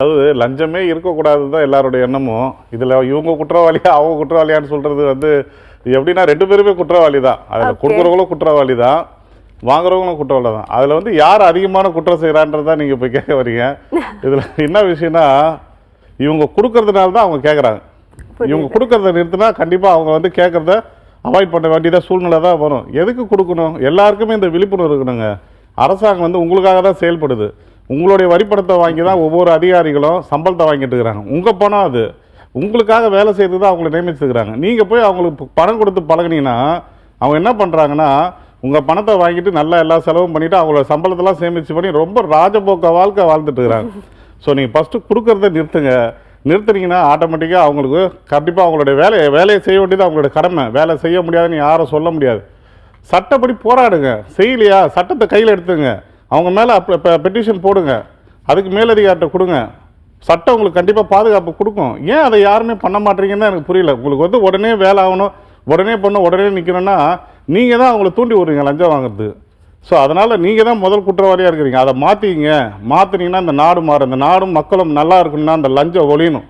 அதாவது லஞ்சமே இருக்கக்கூடாது தான் எல்லாருடைய எண்ணமும். இதில் இவங்க குற்றவாளியா அவங்க குற்றவாளியான்னு சொல்கிறது வந்து எப்படின்னா 2 பேருமே குற்றவாளி தான். அதில் கொடுக்குறவங்களும் குற்றவாளி தான், வாங்குறவங்களும் குற்றவாளி தான். அதில் வந்து யார் அதிகமான குற்றம் செய்கிறான்றது தான் நீங்கள் இப்போ கேட்க வரீங்க. இதில் என்ன விஷயம்னா, இவங்க கொடுக்கறதுனால தான் அவங்க கேட்குறாங்க. இவங்க கொடுக்கறத நிறுத்தினா கண்டிப்பாக அவங்க வந்து கேட்குறத அவாய்ட் பண்ண வேண்டியதாக சூழ்நிலை தான் வரும். எதுக்கு கொடுக்கணும்? எல்லாருக்குமே இந்த விழிப்புணர்வு இருக்கணுங்க. அரசாங்கம் வந்து உங்களுக்காக தான் செயல்படுது. உங்களுடைய வரிப்பணத்தை வாங்கி தான் ஒவ்வொரு அதிகாரிகளும் சம்பளத்தை வாங்கிட்டு இருக்கிறாங்க. உங்கள் பணம் அது. உங்களுக்காக வேலை செய்து தான் அவங்களை நியமிச்சுக்கிறாங்க. நீங்கள் போய் அவங்களுக்கு பணம் கொடுத்து பழகுனீங்கன்னா அவங்க என்ன பண்ணுறாங்கன்னா, உங்கள் பணத்தை வாங்கிட்டு நல்லா எல்லா செலவும் பண்ணிவிட்டு அவங்களோட சம்பளத்தெல்லாம் சேமித்து பண்ணி ரொம்ப ராஜபோக்க வாழ்க்கை வாழ்ந்துட்டு இருக்கிறாங்க. ஸோ நீங்கள் ஃபஸ்ட்டு கொடுக்குறத நிறுத்துங்க. நிறுத்துனீங்கன்னா ஆட்டோமேட்டிக்காக அவங்களுக்கு கண்டிப்பாக அவங்களுடைய வேலையை செய்ய வேண்டியது அவங்களுடைய கடமை. வேலை செய்ய முடியாதுன்னு யாரும் சொல்ல முடியாது. சட்டப்படி போராடுங்க. செய்யலையா சட்டத்தை கையில் எடுத்துங்க. அவங்க மேலே பெட்டிஷன் போடுங்க. அதுக்கு மேலதிகாரிட்ட கொடுங்க. சட்டம் உங்களுக்கு கண்டிப்பாக பாதுகாப்பு கொடுக்கும். ஏன் அதை யாருமே பண்ண மாட்டீங்கன்னு எனக்கு புரியல. உங்களுக்கு வந்து உடனே வேலை ஆகணும், உடனே பண்ணணும், உடனே நிற்கணும்னா நீங்கள் தான் அவங்கள தூண்டி விடுறீங்க லஞ்சம் வாங்குறது. ஸோ அதனால் நீங்கள் தான் முதல் குற்றவாளியாக இருக்கிறீங்க. அதை மாற்றிங்க. மாற்றினீங்கன்னா இந்த நாடு மாறும். இந்த நாடும் மக்களும் நல்லா இருக்கணும்னா அந்த லஞ்சம் ஒழியணும்.